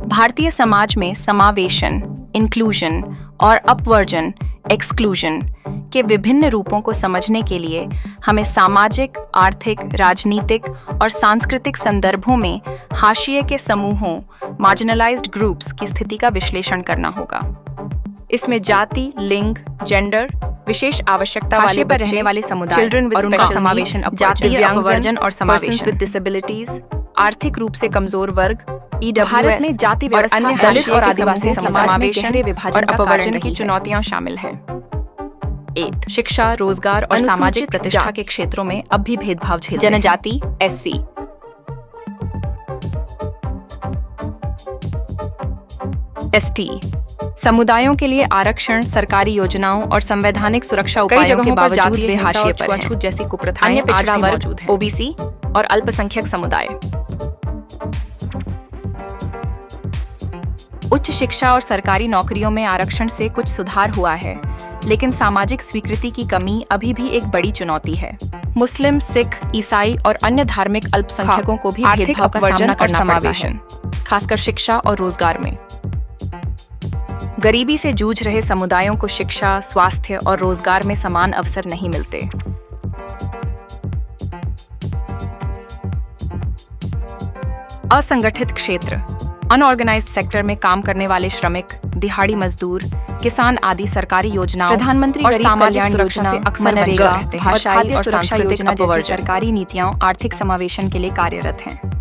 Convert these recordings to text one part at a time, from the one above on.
भारतीय समाज में समावेशन, इंक्लूजन और अपवर्जन, एक्सक्लूजन के विभिन्न रूपों को समझने के लिए हमें सामाजिक, आर्थिक, राजनीतिक और सांस्कृतिक संदर्भों में हाशिए के समूहों, मार्जिनलाइज्ड ग्रुप्स की स्थिति का विश्लेषण करना होगा। इसमें जाति, लिंग, जेंडर, विशेष आवश्यकता वाले पर रहने वाले समुदाय, चिल्ड्रन विद स्पेशल समावेशन, जातीय अपवर्जन और समावेशन विद डिसेबिलिटीज, आर्थिक रूप से कमजोर वर्ग, भारत में जाति व्यवस्था, अन्य दलित और आदिवासी समाज में गहरे विभाजन और अपवर्जन की चुनौतियां शामिल हैं। 8. शिक्षा, रोजगार और सामाजिक प्रतिष्ठा के क्षेत्रों में अब भी भेदभाव झेलते हैं। जनजाति, SC, ST, समुदायों के लिए आरक्षण, सरकारी योजनाओं और संवैधानिक सुरक्षा उपायों के बावजूद वे हाशिए पर हैं। छूत जैसी कुप्रथाएं आज भी मौजूद हैं। OBC और अल्पसंख्यक समुदाय। उच्च शिक्षा और सरकारी नौकरियों में आरक्षण से कुछ सुधार हुआ है, लेकिन सामाजिक स्वीकृति की कमी अभी भी एक बड़ी चुनौती है। मुस्लिम, सिख, ईसाई और अन्य धार्मिक अल्पसंख्यकों को भी भेदभाव का सामना करना पड़ता है, खासकर शिक्षा और रोजगार में। गरीबी से जूझ रहे समुदायों को शिक्षा, स्वास्थ्य और रोजगार में समान अवसर नहीं मिलते। असंगठित क्षेत्र, अनऑर्गेनाइज्ड सेक्टर में काम करने वाले श्रमिक, दिहाड़ी मजदूर, किसान आदि सरकारी योजनाओं, प्रधानमंत्री और सामाजिक सुरक्षा से अक्सर मनरेगा, भाषाई और सांस्कृतिक अपवर्जन, सरकारी नीतियां आर्थिक समावेशन के लिए कार्यरत हैं।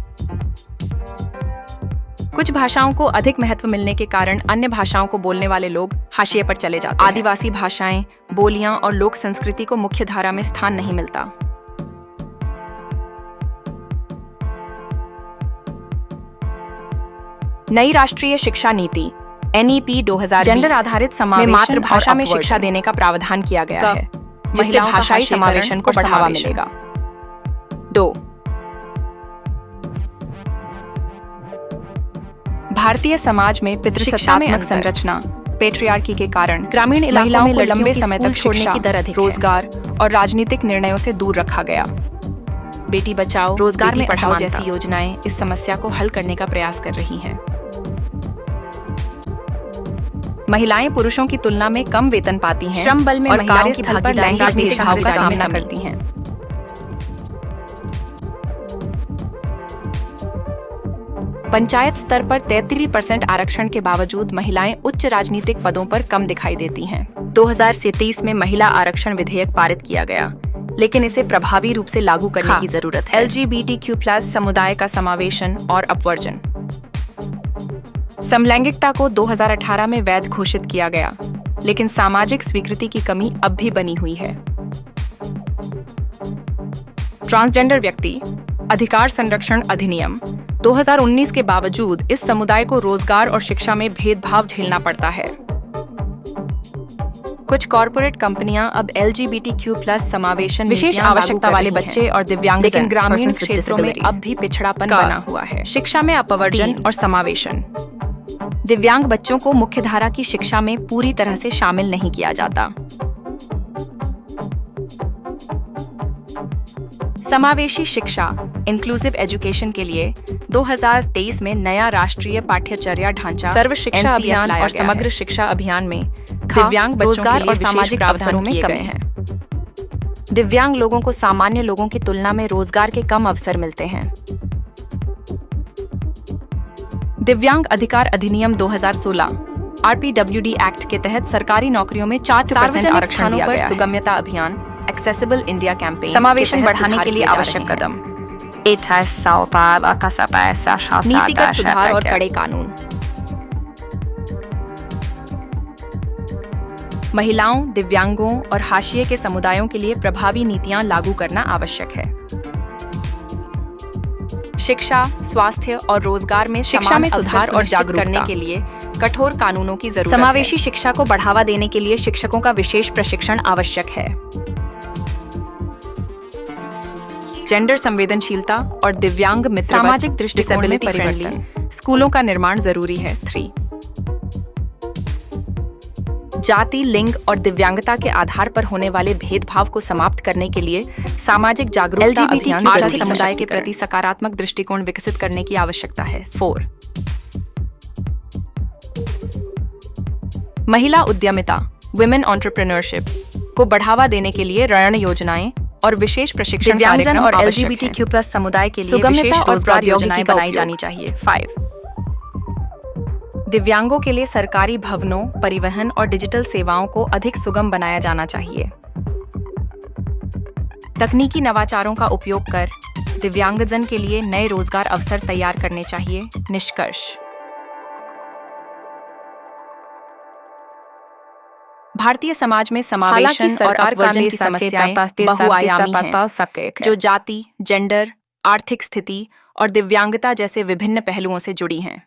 कुछ भाषाओं को अधिक महत्व मिलने के कारण अन्य भाषाओं को बोलने वाले लोग हाशिए पर चले जाते हैं। आदिवासी भाषाएं, बोलियां और लोक संस्कृति को मुख्य धारा में स्थान नहीं मिलता। नई राष्ट्रीय शिक्षा नीति NEP 2020 जेंडर आधारित समावेशन में मातृभाषा में शिक्षा देने का प्रावधान किया गया है, जिससे भाषाई समावेशन को बढ़ावा मिलेगा। 2. भारतीय समाज में पितृसत्तात्मक संरचना, पेट्रियार्की के कारण ग्रामीण इलाकों में लंबे समय तक छोड़ने की दर अधिक, रोजगार और राजनीतिक निर्णयों से दूर रखा गया। बेटी बचाओ, रोजगार में पढ़ाओ जैसी योजनाएं इस समस्या को हल करने का प्रयास कर रही हैं। महिलाएं पुरुषों की तुलना में कम वेतन पाती हैं, श्रम बल में और कार्यस्थल पर लैंगिक भेदभाव का सामना करती हैं। पंचायत स्तर पर 33% आरक्षण के बावजूद महिलाएं उच्च राजनीतिक पदों पर कम दिखाई देती हैं। 2023 में महिला आरक्षण विधेयक पारित किया गया, लेकिन इसे प्रभावी रूप से लागू करने की जरूरत है। LGBTQ+ समुदाय का समावेशन और अपवर्जन। समलैंगिकता को 2018 में वैध घोषित किया गया, लेकिन सामाजिक स्वीकृति की कमी अब भी बनी हुई है। ट्रांसजेंडर व्यक्ति अधिकार संरक्षण अधिनियम 2019 के बावजूद इस समुदाय को रोजगार और शिक्षा में भेदभाव झेलना पड़ता है। कुछ कॉर्पोरेट कंपनियां अब LGBTQ+ समावेशन, विशेष आवश्यकता वाले बच्चे और दिव्यांग, लेकिन ग्रामीण क्षेत्रों में अब भी पिछड़ापन बना हुआ है। शिक्षा में अपवर्जन और समावेशन। दिव्यांग बच्चों को मुख्यधारा की शिक्षा में पूरी तरह से शामिल नहीं किया जाता। समावेशी शिक्षा, इंक्लूसिव एजुकेशन के लिए 2023 में नया राष्ट्रीय पाठ्यचर्या ढांचा, सर्व शिक्षा अभियान और समग्र शिक्षा अभियान में दिव्यांग बच्चों के लिए और सामाजिक अवसरों में कमी है। दिव्यांग लोगों को सामान्य लोगों की तुलना में रोजगार के कम अवसर मिलते हैं। दिव्यांग अधिकार अधिनियम 2016 RPWD एक्ट के तहत सरकारी नौकरियों में 4% आरक्षण दिया गया है। सुगम्यता अभियान, एक्सेसिबल इंडिया कैंपेन, समावेशन बढ़ाने के लिए आवश्यक कदम। नीतिगत सुधार और कड़े कानून। महिलाओं, दिव्यांगों और हाशिए के समुदायों के लिए प्रभावी नीतियां लागू करना आवश्यक है। शिक्षा, स्वास्थ्य और रोजगार में सुधार और जागरूकता करने के लिए कठोर कानूनों की जरूरत है। समावेशी शिक्षा को बढ़ावा देने के लिए शिक्षकों का विशेष प्रशिक्षण आवश्यक है। जेंडर संवेदनशीलता और दिव्यांग मित्र सामाजिक दृष्टिकोण में डिसेबिलिटी फ्रेंडली परिवर्तन। स्कूलों का निर्माण जरूरी है। 3 जाति, लिंग और दिव्यांगता के आधार पर होने वाले भेदभाव को समाप्त करने के लिए सामाजिक जागरूकता LGBTQ अभियान आर्थिक समुदाय के सशक्तिकरण। प्रति सकारात्मक दृष्टिकोण विकसित करने की आवश्यकता है। 4 महिला उद्यमिता वुमेन एंटरप्रेन्योरशिप को बढ़ावा देने के लिए ऋण योजनाएं और विशेष प्रशिक्षण दिव्यांगजन कार्यक्रम और आवश्यक हैं। LGBTQ+ समुदाय के लिए सुगम्यता विशेष और रोजगार योजनाएं प्रौद्योगिकी का बनाई उपयोग। जानी चाहिए। 5 दिव्यांगों के लिए सरकारी भवनों, परिवहन और डिजिटल सेवाओं को अधिक सुगम बनाया जाना चाहिए। तकनीकी नवाचारों का उपयोग कर दिव्यांगजन के लिए नए रोजगार अवसर तैयार करने चाहिए। निष्कर्ष भारतीय समाज में समावेशन और अपवर्जन की समस्याएं बहुआयामी हैं, जो जाति, जेंडर, आर्थिक स्थिति और दिव्यांगता जैसे विभिन्न पहलुओं से जुड़ी हैं।